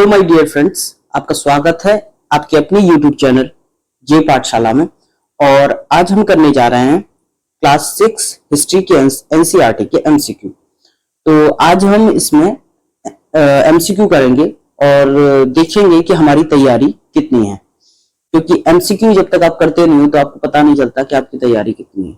Hello my dear friends, आपका स्वागत है आपके अपने यूट्यूब चैनल जे पाठशाला में। और आज हम करने जा रहे हैं क्लास 6 हिस्ट्री के एनसीईआरटी के एमसीक्यू। तो आज हम इसमें एमसीक्यू करेंगे और देखेंगे कि हमारी तैयारी कितनी है, क्योंकि एमसीक्यू जब तक आप करते नहीं हो तो आपको पता नहीं चलता कि आपकी तैयारी कितनी है।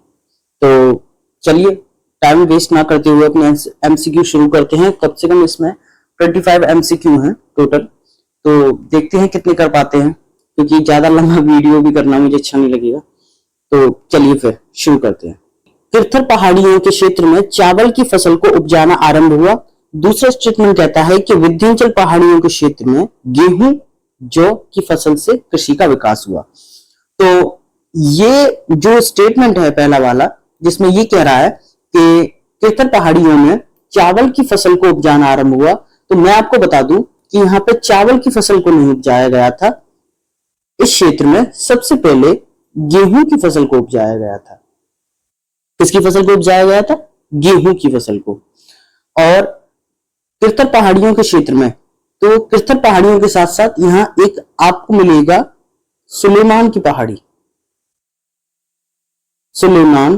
तो चलिए टाइम वेस्ट ना करते हुए अपने एमसीक्यू शुरू करते हैं। कम से कम इसमें 25 एमसीक्यू हैं टोटल, तो देखते हैं कितने कर पाते हैं, क्योंकि ज्यादा लंबा वीडियो भी करना मुझे अच्छा नहीं लगेगा। तो चलिए फिर शुरू करते हैं। किरथर पहाड़ियों के क्षेत्र में चावल की फसल को उपजाना आरंभ हुआ। दूसरा स्टेटमेंट कहता है कि विंध्याचल पहाड़ियों के क्षेत्र में गेहूं जौ की फसल से कृषि का विकास हुआ। तो ये जो स्टेटमेंट है पहला वाला, जिसमें ये कह रहा है कि किरथर पहाड़ियों में चावल की फसल को उपजाना आरंभ हुआ, तो मैं आपको बता दूं कि यहाँ पे चावल की फसल को नहीं उपजाया गया था। इस क्षेत्र में सबसे पहले गेहूं की फसल को उपजाया गया था। किसकी फसल को उपजाया गया था? गेहूं की फसल को। और किरथर पहाड़ियों के क्षेत्र में, तो किरथर पहाड़ियों के साथ साथ यहाँ एक आपको मिलेगा सुलेमान की पहाड़ी, सुलेमान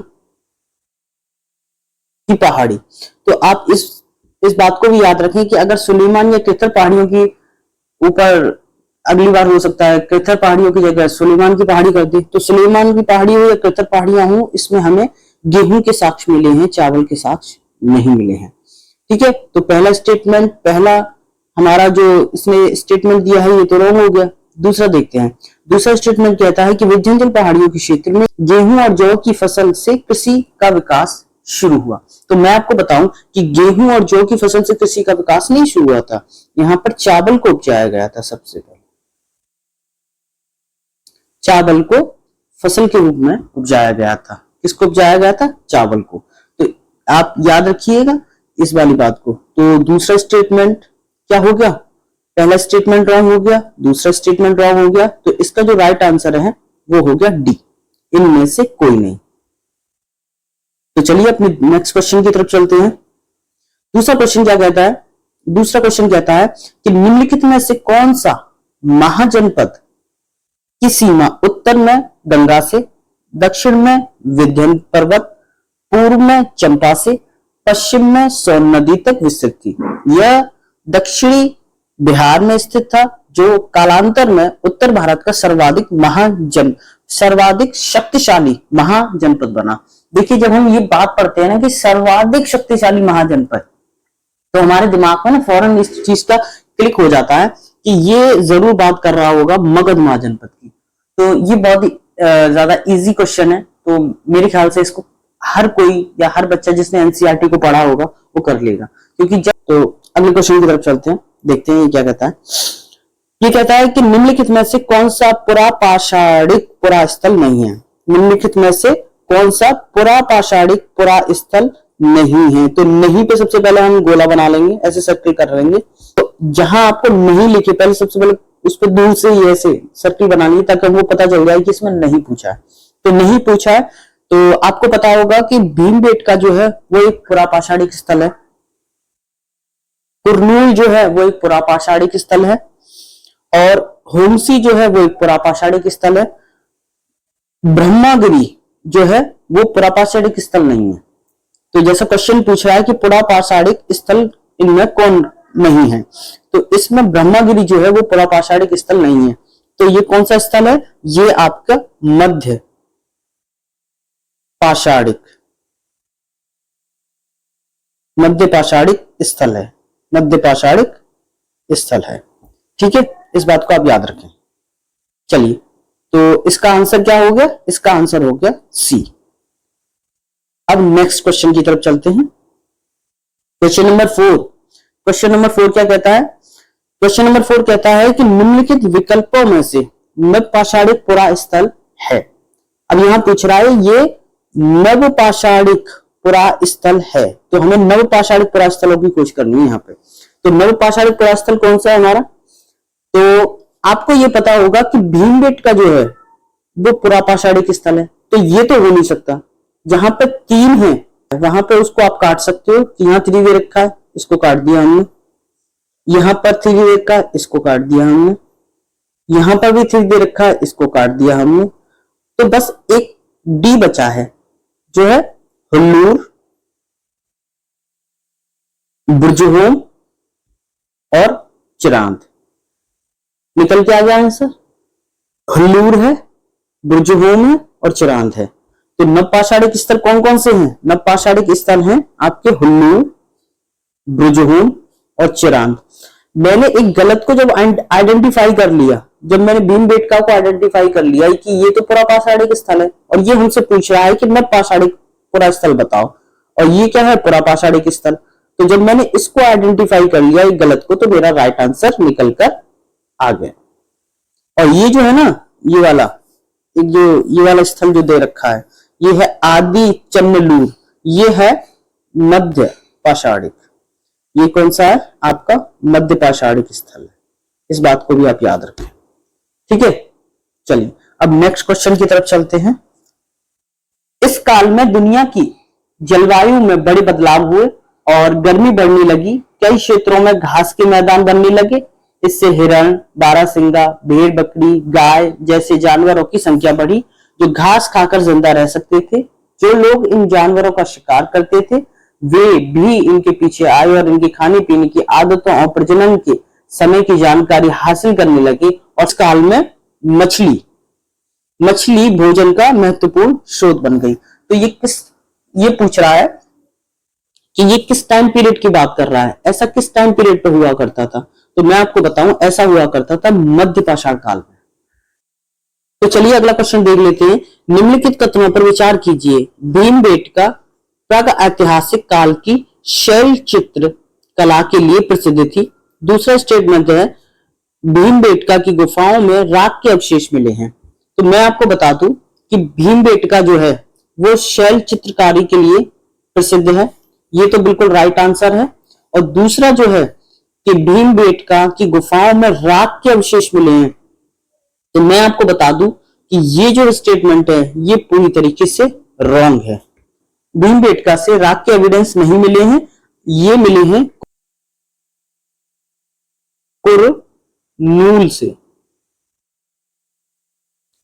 की पहाड़ी। तो आप इस बात को भी याद रखें कि अगर सुलेमान या किरथर पहाड़ियों की ऊपर अगली बार हो सकता है किरथर पहाड़ियों की जगह सुलेमान की पहाड़ी कर दे, तो सुलेमान की पहाड़ी हो या किरथर पहाड़ियां हो, इसमें हमें गेहूं के साक्ष्य मिले हैं, चावल के साक्ष्य नहीं मिले हैं। ठीक है, तो पहला स्टेटमेंट, पहला हमारा जो इसने स्टेटमेंट दिया है ये तो रॉन्ग हो गया। दूसरा देखते हैं। दूसरा स्टेटमेंट कहता है कि विंध्याचल पहाड़ियों के क्षेत्र में गेहूं और जौ की फसल से कृषि का विकास शुरू हुआ। तो मैं आपको बताऊं कि गेहूं और जौ की फसल से कृषि का विकास नहीं शुरू हुआ था, यहां पर चावल को उपजाया गया था। सबसे पहले चावल को फसल के रूप में उपजाया गया था। किसको उपजाया गया था? चावल को। तो आप याद रखिएगा इस वाली बात को। तो दूसरा स्टेटमेंट क्या हो गया? पहला स्टेटमेंट रॉन्ग हो गया, दूसरा स्टेटमेंट रॉन्ग हो गया। तो इसका जो राइट आंसर है वो हो गया डी, इनमें से कोई नहीं। तो चलिए अपने नेक्स्ट क्वेश्चन की तरफ चलते हैं। दूसरा क्वेश्चन क्या कहता है? दूसरा क्वेश्चन कहता है कि निम्नलिखित में से कौन सा महाजनपद की सीमा उत्तर में गंगा से, दक्षिण में विंध्य पर्वत, पूर्व में चंपा से, पश्चिम में सोन नदी तक विस्तृत थी? यह दक्षिणी बिहार में स्थित था, जो कालांतर में उत्तर भारत का सर्वाधिक शक्तिशाली महाजनपद बना। देखिए, जब हम ये बात पढ़ते हैं ना कि सर्वाधिक शक्तिशाली महाजनपद, तो हमारे दिमाग में ना फौरन इस चीज का क्लिक हो जाता है कि ये जरूर बात कर रहा होगा मगध महाजनपद की। तो ये बहुत ही ज्यादा इजी क्वेश्चन है, तो मेरे ख्याल से इसको हर कोई या हर बच्चा जिसने एनसीईआरटी को पढ़ा होगा वो कर लेगा। क्योंकि जब तो अगले क्वेश्चन की तरफ चलते हैं, देखते हैं ये क्या कहता है। ये कहता है कि निम्नलिखित में से कौन सा पुरापाषाणिक पुरास्थल नहीं है? निम्नलिखित में से कौन सा पुरापाषाणिक पुरास्थल नहीं है? तो नहीं पे सबसे पहले हम गोला बना लेंगे, ऐसे सर्कल कर लेंगे। तो जहां आपको नहीं लिखे पहले सबसे पहले उस पर दूर से ही ऐसे सर्कल बना लीजिए, ताकि वो पता चल जाए कि इसमें नहीं पूछा है। तो नहीं पूछा है, तो आपको पता होगा कि भीमबेटका जो है वो एक पुरापाषाणिक स्थल है। कुरनूल जो है वो एक पुरापाषाणिक स्थल है, और होमसी जो है वो एक पुरापाषाणिक स्थल है। ब्रह्मागिरी जो है वो पुरापाषाणिक स्थल नहीं है। तो जैसा क्वेश्चन पूछ रहा है कि पुरापाषाणिक स्थल इनमें कौन नहीं है, तो इसमें ब्रह्मागिरी जो है वो पुरापाषाणिक स्थल नहीं है। तो ये कौन सा स्थल है? ये आपका मध्य पाषाणिक स्थल है, मध्य पाषाणिक स्थल है। ठीक है, इस बात को आप याद रखें। चलिए, तो इसका आंसर क्या हो गया? इसका आंसर हो गया सी। अब नेक्स्ट क्वेश्चन की तरफ चलते हैं। Question number 4। क्वेश्चन नंबर 4 क्या कहता है? क्वेश्चन नंबर 4 कहता है कि निम्नलिखित विकल्पों में से नवपाषाणिक पुरा स्थल है। अब यहां पूछ रहा है ये नवपाषाणिक पुरा स्थल है, तो हमें नवपाषाणिक पुरा स्थलों की खोज करनी है यहाँ पे। तो नवपाषाणिक पुरा स्थल कौन सा है हमारा? तो आपको ये पता होगा कि भीमबेटका जो है वो पुरापाषाणिक स्थल है, तो ये तो हो नहीं सकता। जहां पे 3 है वहां पे उसको आप काट सकते हो कि यहाँ त्रिवे रखा है, इसको काट दिया हमने। यहां पर 3 दे रखा है, इसको काट दिया हमने, यहां पर भी 3 दे रखा है, इसको काट दिया हमने। तो बस एक डी बचा है जो है हुल्लूर, बुर्जुहोम और चिरांद। निकल के आ गया आंसर, हुल्लूर है, बुर्जुहोम है और चिरांद है। तो नवपाषाणिक स्थल कौन कौन से हैं? नवपाषाणिक स्थल हैं आपके हुल्लूर, बुर्जुहोम और चिरांद। मैंने एक गलत को जब आइडेंटिफाई कर लिया, जब मैंने भीमबेटका को आइडेंटिफाई कर लिया कि ये तो पुरापाषाणिक स्थल है और ये हमसे पूछ रहा है कि नवपाषाणिक पुरा स्थल बताओ, और ये क्या है? पुरापाषाणिक स्थल। तो जब मैंने इसको आइडेंटिफाई कर लिया एक गलत को, तो मेरा राइट आंसर निकल कर आ गया। और ये जो है ना, ये वाला एक जो ये वाला स्थल जो दे रखा है, ये है आदि चन्नलूर, ये है मध्य पाषाणिक। ये कौन सा है? आपका मध्य पाषाणिक स्थल है। इस बात को भी आप याद रखें, ठीक है। चलिए अब नेक्स्ट क्वेश्चन की तरफ चलते हैं। इस काल में दुनिया की जलवायु में बड़े बदलाव हुए और गर्मी बढ़ने लगी, कई क्षेत्रों में घास के मैदान बनने लगे। इससे हिरण, बारहसिंगा, भेड़ बकरी, गाय जैसे जानवरों की संख्या बढ़ी जो घास खाकर जिंदा रह सकते थे। जो लोग इन जानवरों का शिकार करते थे वे भी इनके पीछे आए और इनके खाने पीने की आदतों और प्रजनन के समय की जानकारी हासिल करने लगे। और इस काल में मछली भोजन का महत्वपूर्ण स्रोत बन गई। तो ये पूछ रहा है कि ये किस टाइम पीरियड की बात कर रहा है, ऐसा किस टाइम पीरियड पे हुआ करता था? तो मैं आपको बताऊं, ऐसा हुआ करता था मध्य पाषाण काल में। तो चलिए अगला क्वेश्चन देख लेते हैं। निम्नलिखित कथनों पर विचार कीजिए। भीमबेटका प्राग ऐतिहासिक काल की शैल चित्र कला के लिए प्रसिद्ध थी। दूसरा स्टेटमेंट है भीमबेटका की गुफाओं में राख के अवशेष मिले हैं। तो मैं आपको बता दूं कि भीमबेटका जो है वो शैल चित्रकारी के लिए प्रसिद्ध है, ये तो बिल्कुल राइट आंसर है। और दूसरा जो है कि भीमबेटका की गुफाओं में राख के अवशेष मिले हैं, तो मैं आपको बता दूं कि ये जो स्टेटमेंट है ये पूरी तरीके से रॉन्ग है। भीमबेटका से राख के एविडेंस नहीं मिले हैं, ये मिले हैं कुरनूल से।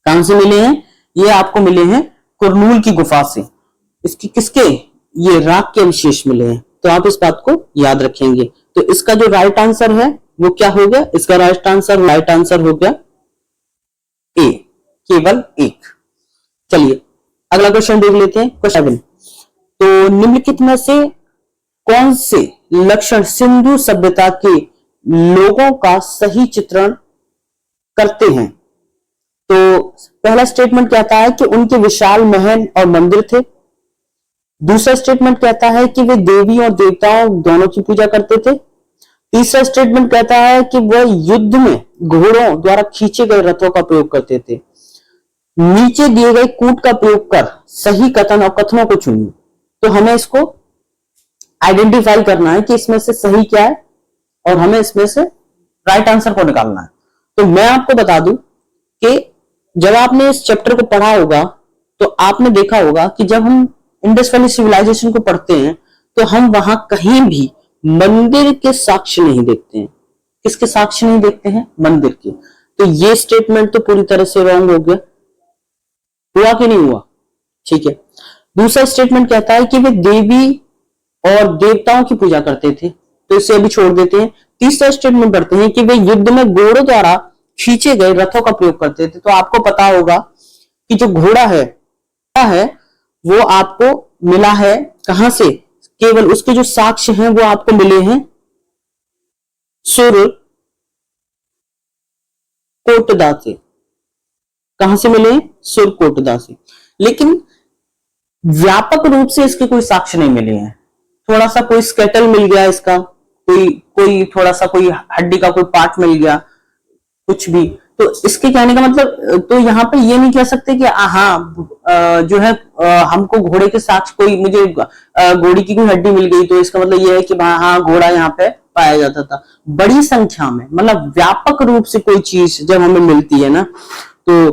कहां से मिले हैं? ये आपको मिले हैं कुरनूल की गुफा से। इसकी किसके? ये राख के अवशेष मिले हैं। तो आप इस बात को याद रखेंगे। तो इसका जो राइट आंसर है वो क्या हो गया? इसका राइट आंसर हो गया ए, केवल एक। चलिए अगला क्वेश्चन देख लेते हैं, क्वेश्चन 7। तो निम्नलिखित में से कौन से लक्षण सिंधु सभ्यता के लोगों का सही चित्रण करते हैं? तो पहला स्टेटमेंट कहता है कि उनके विशाल महल और मंदिर थे। दूसरा स्टेटमेंट कहता है कि वे देवी और देवताओं दोनों की पूजा करते थे। तीसरा स्टेटमेंट कहता है कि वह युद्ध में घोड़ों द्वारा खींचे गए रथों का प्रयोग करते थे। नीचे दिए गए कूट का प्रयोग कर सही कथन और कथनों को चुनिए। तो हमें इसको आइडेंटिफाई करना है कि इसमें से सही क्या है और हमें इसमें से राइट आंसर को निकालना है। तो मैं आपको बता दूं कि जब आपने इस चैप्टर को पढ़ा होगा तो आपने देखा होगा कि जब हम इंडस वैली सिविलाइजेशन को पढ़ते हैं तो हम वहां कहीं भी मंदिर के साक्ष्य नहीं देखते हैं। किसके साक्ष्य नहीं देखते हैं? मंदिर के। तो ये स्टेटमेंट तो पूरी तरह से रॉन्ग हो गया। हुआ कि नहीं हुआ? ठीक है। दूसरा स्टेटमेंट कहता है कि वे देवी और देवताओं की पूजा करते थे, तो इसे अभी छोड़ देते हैं। तीसरा स्टेटमेंट पढ़ते हैं कि वे युद्ध में घोड़ों द्वारा खींचे गए रथों का प्रयोग करते थे। तो आपको पता होगा कि जो घोड़ा है वो आपको मिला है कहां से? केवल उसके जो साक्ष्य हैं वो आपको मिले हैं सुरकोटदा से। कहां से मिले? सुरकोटदा से। लेकिन व्यापक रूप से इसके कोई साक्ष्य नहीं मिले हैं। थोड़ा सा कोई स्केटल मिल गया इसका, कोई थोड़ा सा कोई हड्डी का कोई पार्ट मिल गया, कुछ भी। तो इसके कहने का मतलब, तो यहाँ पे ये नहीं कह सकते कि हाँ जो है हमको घोड़े के साक्ष्य, कोई मुझे घोड़ी की कोई हड्डी मिल गई तो इसका मतलब ये है कि हाँ घोड़ा यहाँ पे पाया जाता था। बड़ी संख्या में, मतलब व्यापक रूप से कोई चीज जब हमें मिलती है ना, तो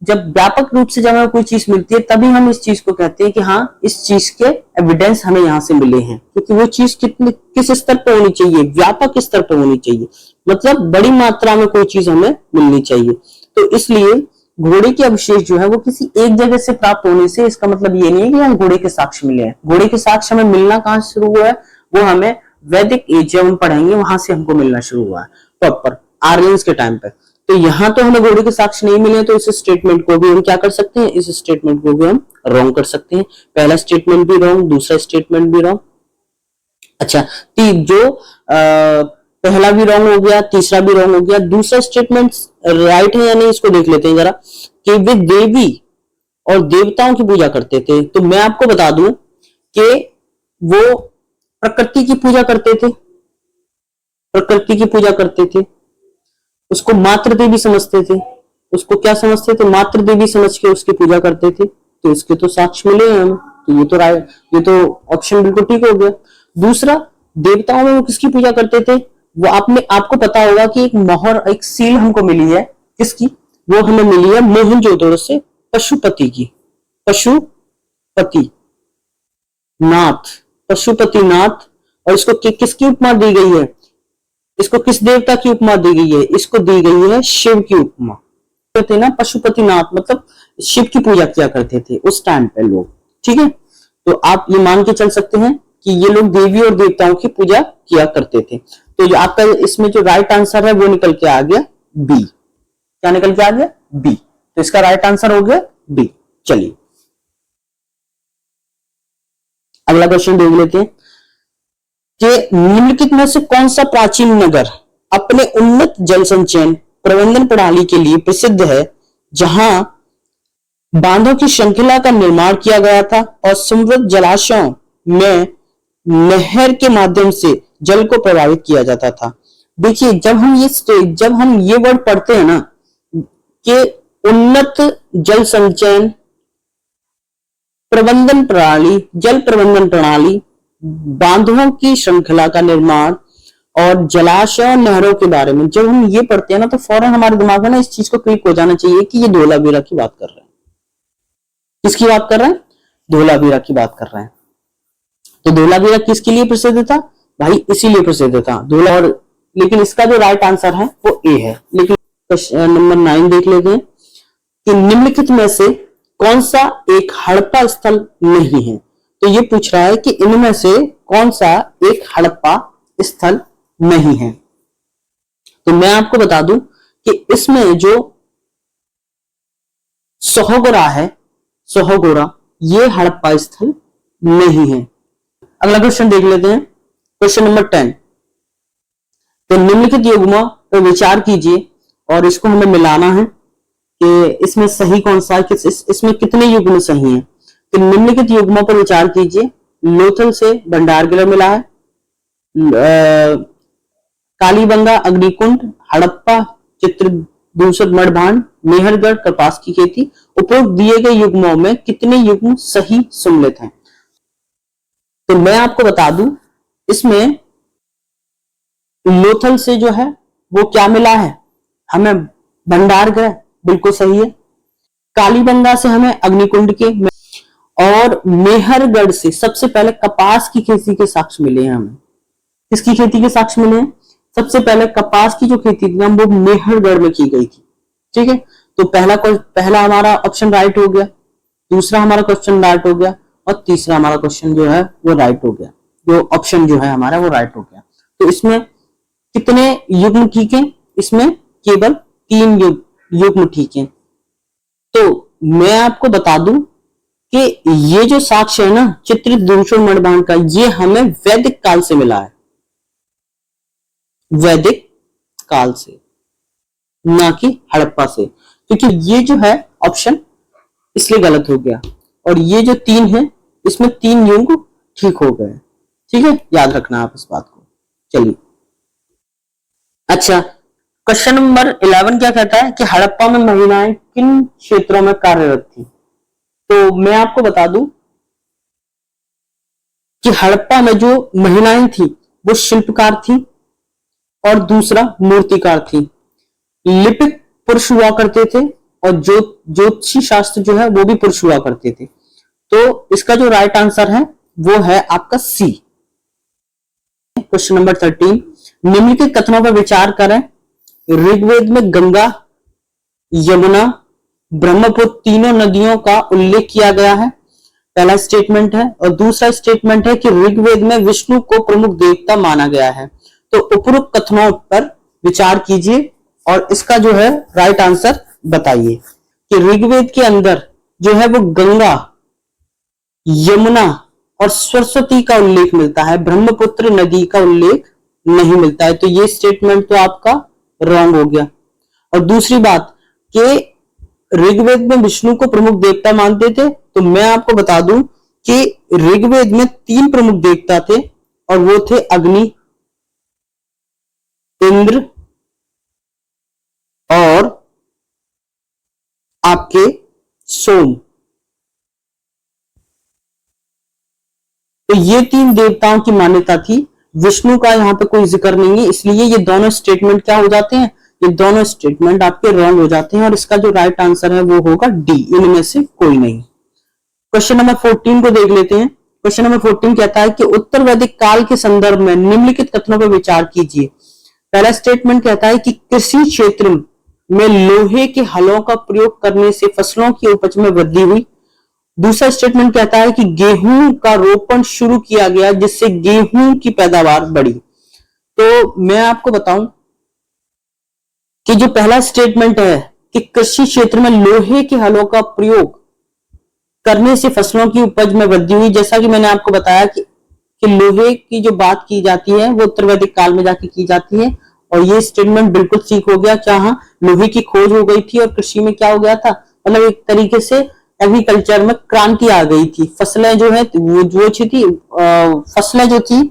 जब व्यापक रूप से जब हमें कोई चीज मिलती है तभी हम इस चीज को कहते हैं कि हाँ इस चीज के एविडेंस हमें यहाँ से मिले हैं, क्योंकि वो चीज किस स्तर पर होनी चाहिए, व्यापक स्तर पर होनी चाहिए, मतलब बड़ी मात्रा में कोई चीज हमें मिलनी चाहिए। तो इसलिए घोड़े के अवशेष जो है वो किसी एक जगह से प्राप्त होने से इसका मतलब ये नहीं है कि हम घोड़े के साक्ष्य मिले हैं। घोड़े के साक्ष्य हमें मिलना कहां से शुरू हुआ है, वो हमें वैदिक एज जब हम पढ़ेंगे वहां से हमको मिलना शुरू हुआ है, प्रॉपर आर्यंस के टाइम पे। तो यहाँ तो हमें घोड़े के साक्ष्य नहीं मिले, तो इस स्टेटमेंट को भी हम क्या कर सकते हैं, इस स्टेटमेंट को भी हम रॉन्ग कर सकते हैं। पहला स्टेटमेंट भी रॉन्ग, दूसरा स्टेटमेंट भी रॉन्ग। अच्छा, जो पहला भी रॉन्ग हो गया, तीसरा भी रॉन्ग हो गया, दूसरा स्टेटमेंट राइट है या नहीं इसको देख लेते हैं जरा, कि वे देवी और देवताओं की पूजा करते थे। तो मैं आपको बता दूं कि वो प्रकृति की पूजा करते थे, प्रकृति की पूजा करते थे, उसको मातृ देवी समझते थे, उसको क्या समझते थे, मातृ देवी समझ के उसकी पूजा करते थे। तो इसके तो साक्ष्य मिले हैं हमें, तो ये तो ऑप्शन बिल्कुल ठीक हो गया। दूसरा, देवताओं में वो किसकी पूजा करते थे, वो आपको पता होगा कि एक मोहर, एक सील हमको मिली है, किसकी, वो हमें मिली है मोहनजोदड़ो से, पशुपति की, पशुपति नाथ, पशुपति नाथ। और इसको किसकी उपमा दी गई है, इसको किस देवता की उपमा दी गई है, इसको दी गई है शिव की उपमा। कहते ना पशुपति नाथ, मतलब शिव की पूजा किया करते थे उस टाइम पे लोग, ठीक है। तो आप ये मान के चल सकते हैं कि ये लोग देवी और देवताओं की पूजा किया करते थे। तो जो आपका इसमें जो राइट आंसर है वो निकल के आ गया बी। क्या निकल के आ गया, बी। तो इसका राइट आंसर हो गया बी। चलिए अगला क्वेश्चन देख लेते हैं कि निम्नलिखित में से कौन सा प्राचीन नगर अपने उन्नत जल संचयन प्रबंधन प्रणाली के लिए प्रसिद्ध है, जहां बांधों की श्रृंखला का निर्माण किया गया था और समृद्ध जलाशयों में नहर के माध्यम से जल को प्रभावित किया जाता था। देखिए जब हम ये वर्ड पढ़ते हैं ना कि उन्नत जल संचयन प्रबंधन प्रणाली, जल प्रबंधन प्रणाली, बांधों की श्रृंखला का निर्माण और जलाशय नहरों के बारे में जब हम ये पढ़ते हैं ना, तो फौरन हमारे दिमाग में ना इस चीज को क्लिक हो जाना चाहिए कि ये धोलावीरा की बात कर रहे हैं। किसकी बात कर रहे हैं, धोलावीरा की बात कर रहे हैं। तो धोलावीरा किसके लिए प्रसिद्ध था भाई, इसीलिए प्रसिद्ध था धोला। और लेकिन इसका जो राइट आंसर है वो ए है। लेकिन क्वेश्चन नंबर 9 देख लेते हैं कि निम्नलिखित में से कौन सा एक हड़प्पा स्थल नहीं है। तो ये पूछ रहा है कि इनमें से कौन सा एक हड़प्पा स्थल नहीं है। तो मैं आपको बता दूं कि इसमें जो सोहगोरा है, सोहगोरा, ये हड़प्पा स्थल नहीं है। अगला क्वेश्चन देख लेते हैं, क्वेश्चन नंबर 10। तो निम्नलिखित युग्मों पर विचार कीजिए और इसको हमें मिलाना है कि इसमें सही कौन सा है, इसमें कितने युग्म सही हैं। तो निम्नलिखित युग्मों पर विचार कीजिए। लोथल से भंडारगढ़ मिला है, कालीबंगा, अग्निकुंड, हड़प्पा, चित्रदूषक मड़भांड, मेहरगढ़, कपास की खेती। उपरोक्त दिए गए युग्मों में कितने युग्म सही सम्मिलित हैं। तो मैं आपको बता दूं, इसमें लोथल से जो है वो क्या मिला है हमें, भंडारगढ़, बिल्कुल सही है। कालीबंगा से हमें अग्निकुंड के, और मेहरगढ़ से सबसे पहले कपास की खेती के साक्ष्य मिले हैं हमें। किसकी खेती के साक्ष्य मिले हैं, सबसे पहले कपास की जो खेती थी वो मेहरगढ़ में की गई थी, ठीक है। तो पहला हमारा ऑप्शन राइट हो गया, दूसरा हमारा क्वेश्चन राइट हो गया, और तीसरा हमारा क्वेश्चन जो है वो राइट हो गया, जो ऑप्शन जो है हमारा वो राइट हो गया। तो इसमें कितने युग्म ठीक है, इसमें केवल 3 युग्म ठीक है। तो मैं आपको बता दूं कि ये जो साक्ष्य है ना चित्रदूषक मड़भांड का, ये हमें वैदिक काल से मिला है, वैदिक काल से, ना कि हड़प्पा से। क्योंकि ये जो है ऑप्शन इसलिए गलत हो गया, और ये जो 3 है इसमें 3 युग्म ठीक हो गए, ठीक है, याद रखना आप इस बात को। चलिए अच्छा, क्वेश्चन नंबर 11 क्या कहता है कि हड़प्पा में महिलाएं किन क्षेत्रों में कार्यरत थी। तो मैं आपको बता दूं कि हड़प्पा में जो महिलाएं थी वो शिल्पकार थी और दूसरा मूर्तिकार थी। लिपिक पुरुष हुआ करते थे और ज्योतिषी शास्त्र जो है वो भी पुरुष हुआ करते थे। तो इसका जो राइट आंसर है वो है आपका सी। क्वेश्चन नंबर 13, निम्नलिखित कथनों पर विचार करें। ऋग्वेद में गंगा, यमुना, ब्रह्मपुत्र तीनों नदियों का उल्लेख किया गया है, पहला स्टेटमेंट है। और दूसरा स्टेटमेंट है कि ऋग्वेद में विष्णु को प्रमुख देवता माना गया है। तो उपरोक्त कथनों पर विचार कीजिए और इसका जो है राइट आंसर बताइए कि ऋग्वेद के अंदर जो है वो गंगा, यमुना और सरस्वती का उल्लेख मिलता है, ब्रह्मपुत्र नदी का उल्लेख नहीं मिलता है। तो ये स्टेटमेंट तो आपका रॉन्ग हो गया। और दूसरी बात कि ऋग्वेद में विष्णु को प्रमुख देवता मानते थे, तो मैं आपको बता दूं कि ऋग्वेद में 3 प्रमुख देवता थे और वो थे अग्नि, इंद्र और आपके सोम। तो ये 3 देवताओं की मान्यता थी। विष्णु का यहां पे कोई जिक्र नहीं है, इसलिए ये दोनों स्टेटमेंट क्या हो जाते हैं, ये दोनों स्टेटमेंट आपके रॉन्ग हो जाते हैं और इसका जो राइट आंसर है वो होगा डी, इनमें से कोई नहीं। क्वेश्चन नंबर 14 को देख लेते हैं। क्वेश्चन नंबर 14 कहता है कि उत्तर वैदिक काल के संदर्भ में निम्नलिखित कथनों पर विचार कीजिए। पहला स्टेटमेंट कहता है कि कृषि क्षेत्र में लोहे के हलों का प्रयोग करने से फसलों की उपज में वृद्धि हुई। दूसरा स्टेटमेंट कहता है कि गेहूं का रोपण शुरू किया गया जिससे गेहूं की पैदावार बढ़ी। तो मैं आपको बताऊं कि जो पहला स्टेटमेंट है कि कृषि क्षेत्र में लोहे के हलों का प्रयोग करने से फसलों की उपज में वृद्धि हुई, जैसा कि मैंने आपको बताया कि लोहे की जो बात की जाती है वो उत्तर वैदिक काल में जाके की जाती है और ये स्टेटमेंट बिल्कुल ठीक हो गया। क्या हाँ, लोहे की खोज हो गई थी और कृषि में क्या हो गया था, मतलब एक तरीके से एग्रीकल्चर में क्रांति आ गई थी। फसलें जो है वो जो थी फसलें जो थी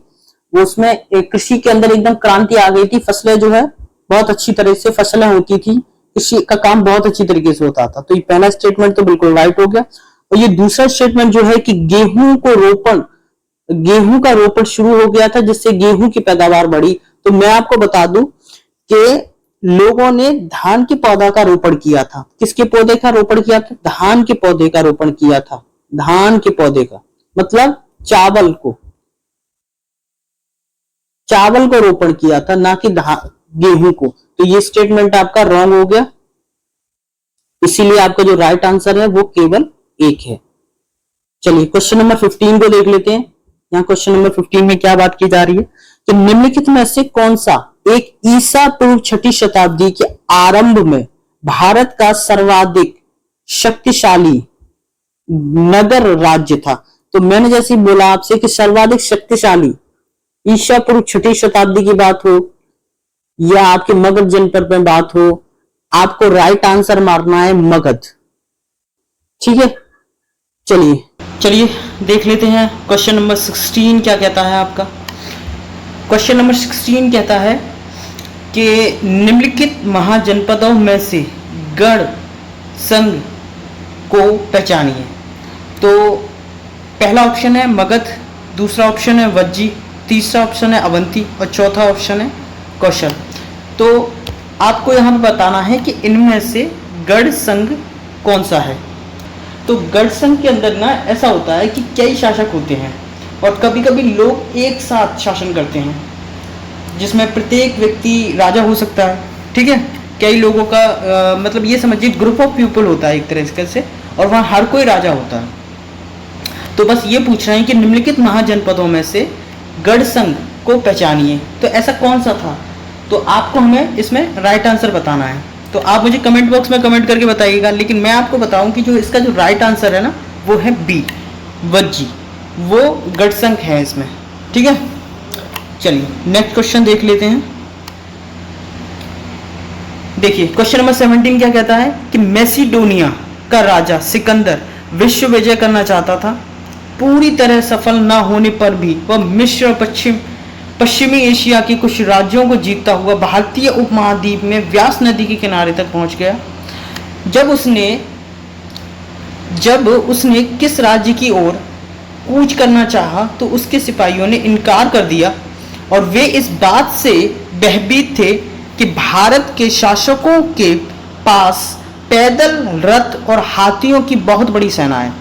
वो उसमें कृषि के अंदर एकदम क्रांति आ गई थी। फसलें जो है बहुत अच्छी तरह से फसलें होती थी, कृषि का काम बहुत अच्छी तरीके से होता था। तो ये पहला स्टेटमेंट तो बिल्कुल राइट हो गया। और ये दूसरा स्टेटमेंट जो है कि गेहूं का रोपण शुरू हो गया था जिससे गेहूं की पैदावार बढ़ी। तो मैं आपको बता दूं कि लोगों ने धान के पौधा का रोपण किया था। किसके पौधे का रोपण किया था? धान के पौधे का रोपण किया था। धान के पौधे का मतलब चावल को रोपण किया था, ना कि गेहूं को। तो ये स्टेटमेंट आपका रॉन्ग हो गया, इसीलिए आपका जो राइट आंसर है वो केवल 1 है। चलिए क्वेश्चन नंबर 15 को देख लेते हैं। यहाँ क्वेश्चन नंबर 15 में क्या बात की जा रही है कि निम्नलिखित में से कौन सा एक ईसा पूर्व 6ठी शताब्दी के आरंभ में भारत का सर्वाधिक शक्तिशाली नगर राज्य था। तो मैंने जैसे बोला आपसे कि सर्वाधिक शक्तिशाली ईसा पूर्व 6ठी शताब्दी की बात हो या आपके मगध जनपद में बात हो, आपको राइट आंसर मारना है मगध। ठीक है, चलिए देख लेते हैं क्वेश्चन नंबर 16 क्या कहता है आपका। क्वेश्चन नंबर 16 कहता है कि निम्नलिखित महाजनपदों में से गढ़ संघ को पहचानिए। तो पहला ऑप्शन है मगध, दूसरा ऑप्शन है वज्जी, तीसरा ऑप्शन है अवंती और चौथा ऑप्शन है कौशल। तो आपको यहाँ पे बताना है कि इनमें से गढ़ संघ कौन सा है। तो गढ़ संघ के अंदर ना ऐसा होता है कि कई शासक होते हैं और कभी कभी लोग एक साथ शासन करते हैं, जिसमें प्रत्येक व्यक्ति राजा हो सकता है। ठीक है, कई लोगों का मतलब ये समझिए ग्रुप ऑफ पीपल होता है एक तरह से, और वहाँ हर कोई राजा होता है। तो बस ये पूछ रहे हैं कि निम्नलिखित महाजनपदों में से गढ़ संघ को पहचानिए। तो ऐसा कौन सा था, तो आपको हमें इसमें राइट आंसर बताना है। तो आप मुझे कमेंट बॉक्स में कमेंट करके बताइएगा, लेकिन मैं आपको बताऊं कि जो इसका जो राइट आंसर है ना वो है बी, वज्जी, वो गढ़ संघ है इसमें। ठीक है, चलिए नेक्स्ट क्वेश्चन देख लेते हैं। देखिए क्वेश्चन नंबर 17 क्या कहता है कि मैसिडोनिया का राजा सिकंदर विश्व विजय करना चाहता था। पूरी तरह सफल ना होने पर भी वह मिस्र और पश्चिमी एशिया के कुछ राज्यों को जीतता हुआ भारतीय उपमहाद्वीप में व्यास नदी के किनारे तक पहुंच गया। जब उसने किस राज्य की ओर कूच करना चाहा तो उसके सिपाहियों ने इनकार कर दिया और वे इस बात से भयभीत थे कि भारत के शासकों के पास पैदल, रथ और हाथियों की बहुत बड़ी सेना है।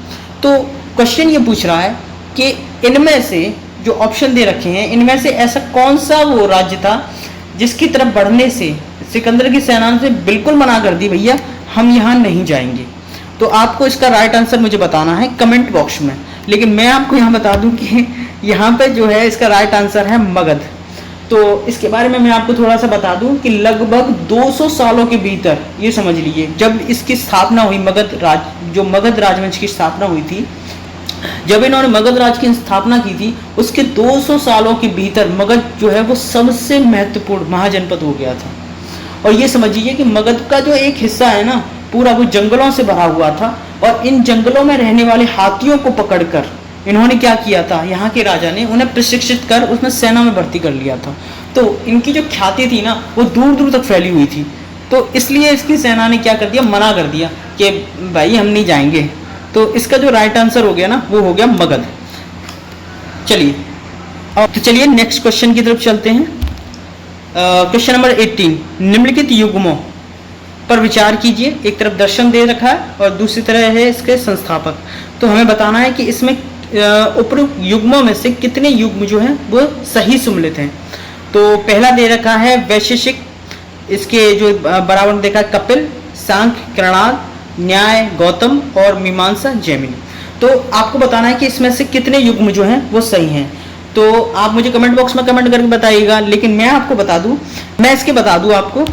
तो क्वेश्चन ये पूछ रहा है कि इनमें से जो ऑप्शन दे रखे हैं, इनमें से ऐसा कौन सा वो राज्य था जिसकी तरफ बढ़ने से सिकंदर की सेना ने बिल्कुल मना कर दी, भैया हम यहाँ नहीं जाएंगे। तो आपको इसका राइट आंसर मुझे बताना है कमेंट बॉक्स में। लेकिन मैं आपको यहाँ बता दूं कि यहाँ पे जो है इसका राइट आंसर है मगध। तो इसके बारे में मैं आपको थोड़ा सा बता दूं कि लगभग 200 सालों के भीतर, ये समझ लीजिए, जब इसकी स्थापना हुई, जो मगध राजवंश की स्थापना हुई थी, जब इन्होंने मगध राज की स्थापना की थी, उसके 200 सालों के भीतर मगध जो है वो सबसे महत्वपूर्ण महाजनपद हो गया था। और ये समझिए कि मगध का जो एक हिस्सा है ना, पूरा वो जंगलों से भरा हुआ था। और इन जंगलों में रहने वाले हाथियों को पकड़कर इन्होंने क्या किया था, यहाँ के राजा ने उन्हें प्रशिक्षित कर उसमें सेना में भर्ती कर लिया था। तो इनकी जो ख्याति थी ना, वो दूर दूर तक फैली हुई थी। तो इसलिए इसकी सेना ने क्या कर दिया, मना कर दिया कि भाई हम नहीं जाएंगे। तो इसका जो राइट आंसर हो गया ना, वो हो गया मगध। चलिए तो चलिए नेक्स्ट क्वेश्चन की तरफ चलते हैं। क्वेश्चन नंबर 18, निम्नलिखित युग्मों पर विचार कीजिए। एक तरफ दर्शन दे रखा है और दूसरी तरह है इसके संस्थापक। तो हमें बताना है कि इसमें उपरोक्त युग्मों में से कितने युग्म जो हैं वो सही सुमेलित हैं। तो पहला दे रखा है वैशेषिक, इसके जो बराबर देखा है कपिल, सांख्य, कणाद, न्याय, गौतम और मीमांसा, जैमिनी। तो आपको बताना है कि इसमें से कितने युग्म जो हैं वो सही हैं। तो आप मुझे कमेंट बॉक्स में कमेंट करके बताइएगा। लेकिन मैं आपको बता दूं, मैं इसके बता दूं आपको,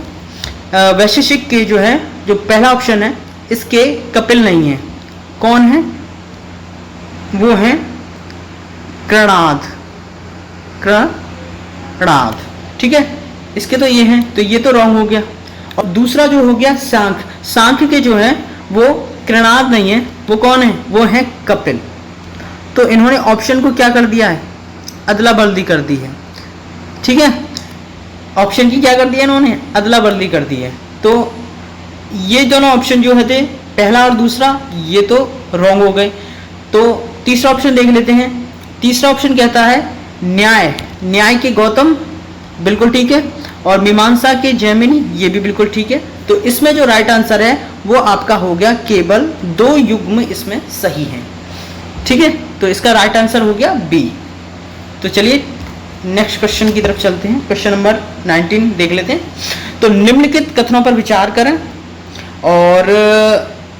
वैशेषिक के जो है, जो पहला ऑप्शन है, इसके कपिल नहीं है। कौन है? वो है कणाद। कणाद, ठीक है। इसके तो ये हैं, तो ये तो रॉन्ग हो गया। और दूसरा जो हो गया सांख्य, सांख्य के जो है वो कणाद नहीं है। वो कौन है? वो है कपिल। तो इन्होंने ऑप्शन को क्या कर दिया है, अदला बदली कर दी है, ठीक है। ऑप्शन की क्या कर दिया इन्होंने, अदला बदली कर दी है। तो ये दोनों ऑप्शन जो है, पहला और दूसरा, ये तो रॉन्ग हो गए। तो तीसरा ऑप्शन देख लेते हैं। तीसरा ऑप्शन कहता है न्याय, न्याय के गौतम, बिल्कुल ठीक है। और मीमांसा के जैमिनी, ये भी बिल्कुल ठीक है। तो इसमें जो राइट आंसर है वो आपका हो गया, केवल 2 युग्म इसमें सही हैं, ठीक है। तो इसका राइट आंसर हो गया बी। तो चलिए नेक्स्ट क्वेश्चन की तरफ चलते हैं। क्वेश्चन नंबर 19 देख लेते हैं। तो निम्नलिखित कथनों पर विचार करें और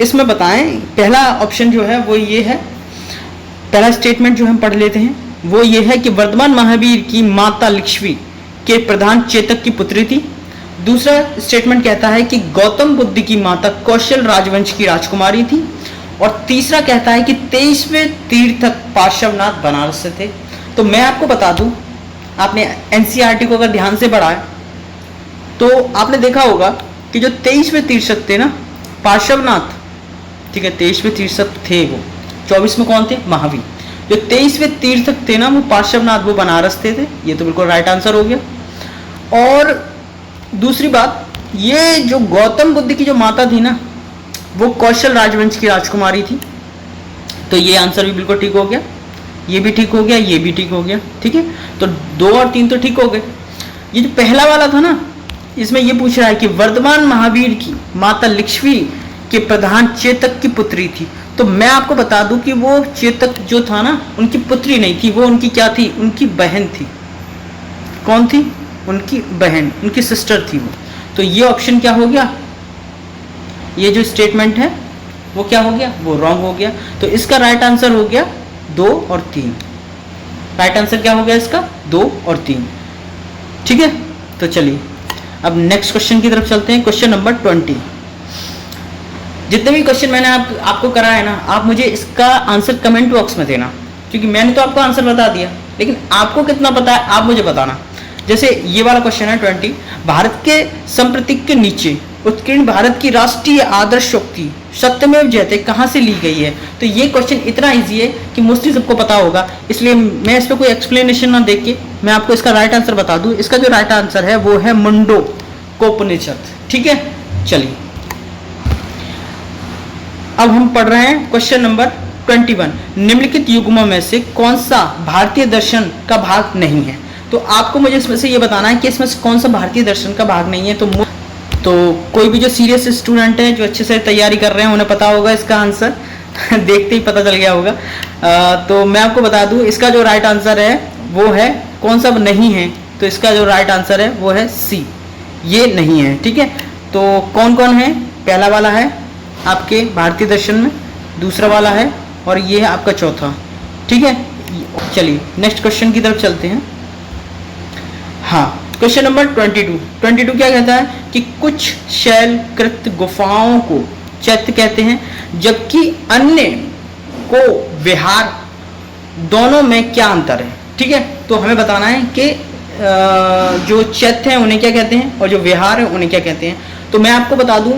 इसमें बताएं। पहला ऑप्शन जो है वो ये है, पहला स्टेटमेंट जो हम पढ़ लेते हैं वो ये है कि वर्धमान महावीर की माता लक्ष्मी के प्रधान चेतक की पुत्री थी। दूसरा स्टेटमेंट कहता है कि गौतम बुद्ध की माता कौशल राजवंश की राजकुमारी थी। और तीसरा कहता है कि 23वें तीर्थक पार्श्वनाथ बनारस से थे। तो मैं आपको बता दूं, आपने एनसीईआरटी को अगर ध्यान से पढ़ा है तो आपने देखा होगा कि जो 23वें तीर्थक थे ना, पार्श्वनाथ, ठीक है, 23वें तीर्थक थे वो। 24 में कौन थे? महावीर। जो 23वें तीर्थक थे ना, वो पार्श्वनाथ, वो बनारस थे। ये तो बिल्कुल राइट आंसर हो गया। और दूसरी बात, ये जो गौतम बुद्ध की जो माता थी ना, वो कौशल राजवंश की राजकुमारी थी। तो ये आंसर भी बिल्कुल ठीक हो गया, ये भी ठीक हो गया, ये भी ठीक हो गया, ठीक है। तो 2 और 3 तो ठीक हो गए। ये जो पहला वाला था ना, इसमें ये पूछ रहा है कि वर्धमान महावीर की माता लक्ष्मी के प्रधान चेतक की पुत्री थी। तो मैं आपको बता दूं कि वो चेतक जो था ना, उनकी पुत्री नहीं थी, वो उनकी क्या थी? उनकी बहन थी। कौन थी? उनकी बहन, उनकी सिस्टर थी वो। तो ये ऑप्शन क्या हो गया, ये जो स्टेटमेंट है वो क्या हो गया? वो रॉन्ग हो गया। तो इसका राइट आंसर हो गया 2 और 3। राइट आंसर क्या हो गया इसका? 2 और 3, ठीक है। तो चलिए अब नेक्स्ट क्वेश्चन की तरफ चलते हैं। Question number 20। जितने भी क्वेश्चन मैंने आपको कराया है ना, आप मुझे इसका आंसर कमेंट बॉक्स में देना, क्योंकि मैंने तो आपको आंसर बता दिया, लेकिन आपको कितना पता है आप मुझे बताना। जैसे ये वाला क्वेश्चन है 20, भारत के संप्रतीक के नीचे उत्कीर्ण भारत की राष्ट्रीय आदर्शोक्ति सत्यमेव जयते कहाँ से ली गई है। तो ये क्वेश्चन इतना इजी है कि मोस्टली सबको पता होगा, इसलिए मैं इस पर कोई एक्सप्लेनेशन ना देके मैं आपको इसका राइट आंसर बता दूं। इसका जो राइट आंसर है वो है मुंडकोपनिषद, ठीक है। चलिए अब हम पढ़ रहे हैं क्वेश्चन नंबर 21। निम्नलिखित युग्मों में से कौन सा भारतीय दर्शन का भाग नहीं है। तो आपको मुझे इसमें से ये बताना है कि इसमें से कौन सा भारतीय दर्शन का भाग नहीं है। तो तो कोई भी जो सीरियस स्टूडेंट है, जो अच्छे से तैयारी कर रहे हैं, उन्हें पता होगा इसका आंसर देखते ही पता चल गया होगा। तो मैं आपको बता दूं इसका जो राइट आंसर है वो है, कौन सा नहीं है, तो इसका जो राइट आंसर है वो है सी, ये नहीं है। ठीक है, तो कौन कौन है? पहला वाला है आपके भारतीय दर्शन में, दूसरा वाला है और ये है आपका चौथा। ठीक है, चलिए नेक्स्ट क्वेश्चन की तरफ चलते हैं। हाँ, क्वेश्चन नंबर 22 क्या कहता है कि कुछ शैलकृत गुफाओं को चैत्य कहते हैं, जबकि अन्य को विहार, दोनों में क्या अंतर है? ठीक है, तो हमें बताना है कि जो चैत्य हैं उन्हें क्या कहते हैं और जो विहार है उन्हें क्या कहते हैं। तो मैं आपको बता दूं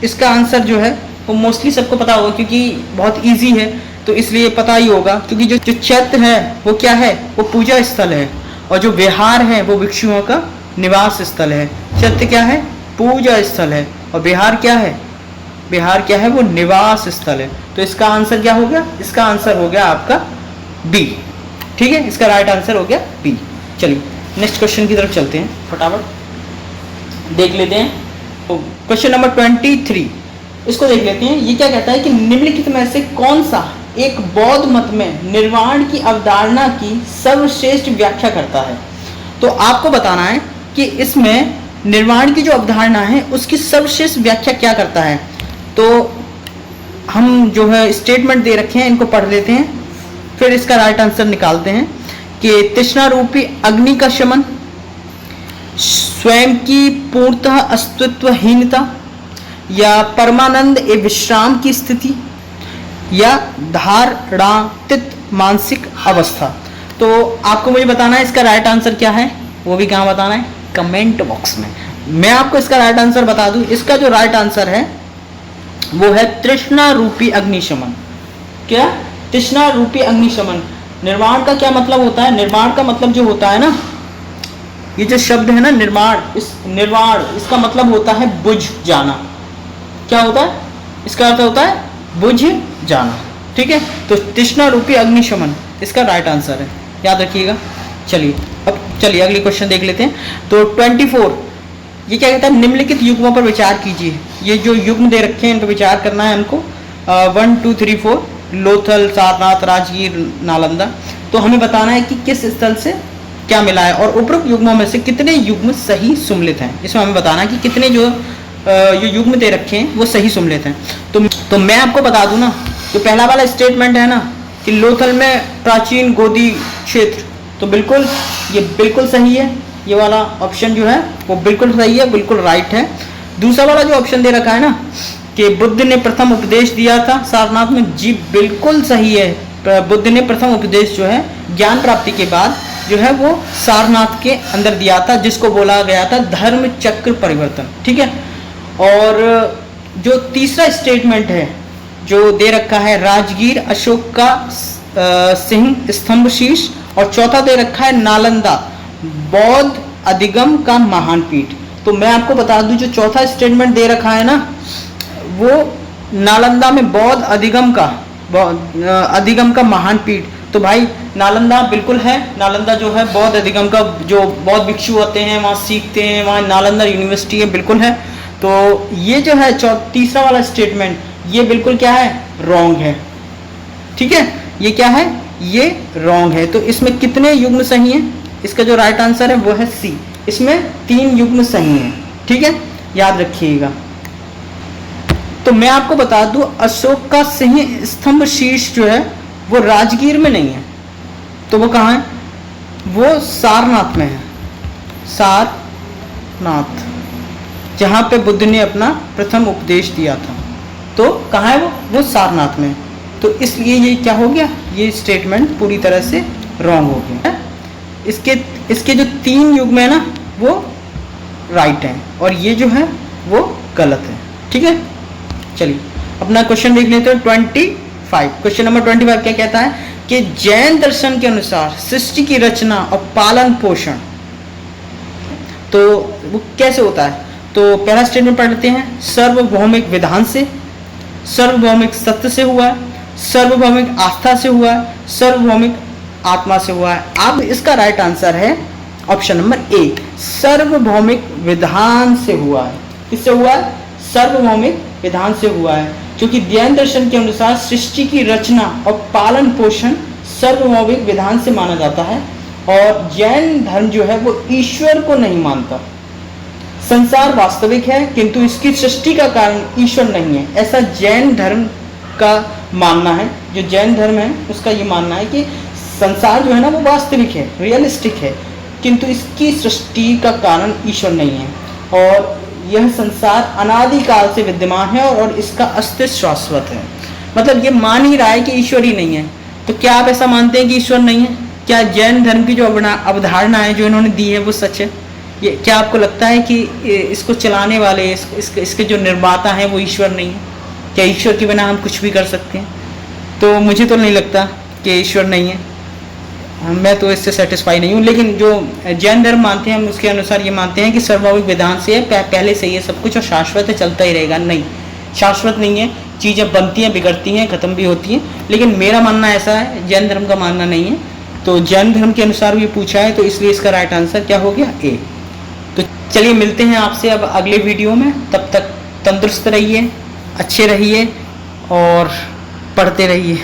इसका आंसर जो है वो मोस्टली सबको पता होगा, क्योंकि बहुत इजी है, तो इसलिए पता ही होगा। क्योंकि जो चैत्य है वो क्या है? वो पूजा स्थल है, और जो विहार है वो भिक्षुओं का निवास स्थल है। चैत्य क्या है? पूजा स्थल है, और विहार क्या है? विहार क्या है? वो निवास स्थल है। तो इसका आंसर क्या हो गया? इसका आंसर हो गया आपका बी। ठीक है, इसका राइट आंसर हो गया बी। चलिए नेक्स्ट क्वेश्चन की तरफ चलते हैं, फटाफट देख लेते हैं। तो क्वेश्चन नंबर 23 इसको देख लेते हैं। ये क्या कहता है कि निम्नलिखित में से कौन सा एक बौद्ध मत में निर्वाण की अवधारणा की सर्वश्रेष्ठ व्याख्या करता है? तो आपको बताना है कि इसमें निर्वाण की जो अवधारणा है उसकी सर्वश्रेष्ठ व्याख्या क्या करता है। तो हम जो है स्टेटमेंट दे रखे हैं, इनको पढ़ लेते हैं, फिर इसका राइट आंसर निकालते हैं। कि तृष्णा रूपी अग्नि का शमन, स्वयं की पूर्णतः अस्तित्वहीनता, या परमानंद ए विश्राम की स्थिति, या धारणातीत मानसिक अवस्था। तो आपको मुझे बताना है इसका राइट आंसर क्या है, वो भी कहाँ बताना है? कमेंट बॉक्स में। मैं आपको इसका राइट आंसर बता दूं, इसका जो राइट आंसर है वो है तृष्णा रूपी अग्निशमन। क्या? तृष्णा रूपी अग्निशमन। निर्वाण का क्या मतलब होता है? निर्वाण का मतलब जो होता है ना, ये जो शब्द है ना निर्वाण, इस निर्वाण इसका मतलब होता है बुझ जाना। क्या होता है? इसका अर्थ होता है बुझ जाना। ठीक है, तो तृष्णा रूपी अग्निशमन इसका राइट आंसर है, याद रखिएगा। चलिए अगली क्वेश्चन देख लेते हैं। तो 24 ये क्या कहता है? निम्नलिखित युग्मों पर विचार कीजिए। ये जो युग्म दे रखे हैं इन पर विचार करना है हमको। 1 2 3 4 लोथल, सारनाथ, राजगीर, नालंदा। तो हमें बताना है कि किस स्थल से क्या मिला है और उपरोक्त युग्मों में से कितने युग्म सही सुमलित हैं। इसमें हमें बताना है कि कितने जो युग्म दे रखे हैं वो सही सुमलित हैं। तो मैं आपको बता दूं ना, जो पहला वाला स्टेटमेंट है ना कि लोथल में प्राचीन गोदी क्षेत्र, तो बिल्कुल ये बिल्कुल सही है। ये वाला ऑप्शन जो है वो बिल्कुल सही है, बिल्कुल राइट है। दूसरा वाला जो ऑप्शन दे रखा है ना कि बुद्ध ने प्रथम उपदेश दिया था सारनाथ में, जी बिल्कुल सही है। बुद्ध ने प्रथम उपदेश जो है ज्ञान प्राप्ति के बाद जो है वो सारनाथ के अंदर दिया था, जिसको बोला गया था धर्म चक्र परिवर्तन। ठीक है, और जो तीसरा स्टेटमेंट है जो दे रखा है राजगीर अशोक का सिंह स्तंभ शीर्ष, और चौथा दे रखा है नालंदा बौद्ध अधिगम का महान पीठ। तो मैं आपको बता दूं जो चौथा स्टेटमेंट दे रखा है ना वो नालंदा में बौद्ध अधिगम का महान पीठ। तो भाई नालंदा बिल्कुल है, नालंदा जो है बौद्ध अधिगम का, जो बौद्ध भिक्षु होते हैं वहाँ सीखते हैं, वहाँ नालंदा यूनिवर्सिटी है, बिल्कुल है। तो ये जो है तीसरा वाला स्टेटमेंट ये बिल्कुल क्या है? रॉन्ग है। ठीक है, ये क्या है? ये रॉन्ग है। तो इसमें कितने युग्म सही हैं? इसका जो राइट आंसर है वो है सी, इसमें 3 युग्म सही हैं। ठीक है, याद रखिएगा। तो मैं आपको बता दूं अशोक का सिंह स्तंभ शीर्ष जो है वो राजगीर में नहीं है, तो वो कहाँ है? वो सारनाथ में है। सारनाथ, जहाँ पे बुद्ध ने अपना प्रथम उपदेश दिया था, तो कहाँ है वो सारनाथ में। तो इसलिए ये क्या हो गया? ये स्टेटमेंट पूरी तरह से रॉन्ग हो गया। इसके जो 3 युग्म है ना वो राइट है, और ये जो है वो गलत है। ठीक है, चलिए अपना क्वेश्चन देख लेते हैं। 25 क्वेश्चन नंबर 25 क्या कहता है कि जैन दर्शन के अनुसार सृष्टि की रचना और पालन पोषण तो वो कैसे होता है? तो पहला स्टेटमेंट पढ़ लेते हैं। सार्वभौमिक विधान से, सार्वभौमिक सत्य से हुआ है, सार्वभौमिक आस्था से हुआ है, सार्वभौमिक आत्मा से हुआ है। अब इसका राइट आंसर है ऑप्शन नंबर ए, सार्वभौमिक विधान से हुआ है। किससे हुआ है? सार्वभौमिक विधान से हुआ है, क्योंकि जैन दर्शन के अनुसार सृष्टि की रचना और पालन पोषण सार्वभौमिक विधान से माना जाता है, और जैन धर्म जो है वो ईश्वर को नहीं मानता। संसार वास्तविक है किंतु इसकी सृष्टि का कारण ईश्वर नहीं है, ऐसा जैन धर्म का मानना है। जो जैन धर्म है उसका ये मानना है कि संसार जो है ना वो वास्तविक है, रियलिस्टिक है, किंतु इसकी सृष्टि का कारण ईश्वर नहीं है, और यह संसार अनादिकाल से विद्यमान है और इसका अस्तित्व शाश्वत है। मतलब ये मान ही रहा है कि ईश्वर ही नहीं है। तो क्या आप ऐसा मानते हैं कि ईश्वर नहीं है? क्या जैन धर्म की जो अवधारणा है जो इन्होंने दी है वो सच है? ये क्या आपको लगता है कि इसको चलाने वाले, इसके जो निर्माता हैं वो ईश्वर नहीं है? क्या ईश्वर के बिना हम कुछ भी कर सकते हैं? तो मुझे तो नहीं लगता कि ईश्वर नहीं है, मैं तो इससे सेटिस्फाई नहीं हूँ। लेकिन जो जैन धर्म मानते हैं हम उसके अनुसार ये मानते हैं कि सार्वभौमिक विधान से पहले से ये सब कुछ और शाश्वत है, चलता ही रहेगा। नहीं, शाश्वत नहीं है, चीज़ें बनती हैं, बिगड़ती हैं, ख़त्म भी होती हैं। लेकिन मेरा मानना ऐसा है, जैन धर्म का मानना नहीं है। तो जैन धर्म के अनुसार ये पूछा है, तो इसलिए इसका राइट आंसर क्या हो गया? ए। तो चलिए मिलते हैं आपसे अब अगले वीडियो में। तब तक तंदुरुस्त रहिए, अच्छे रहिए और पढ़ते रहिए।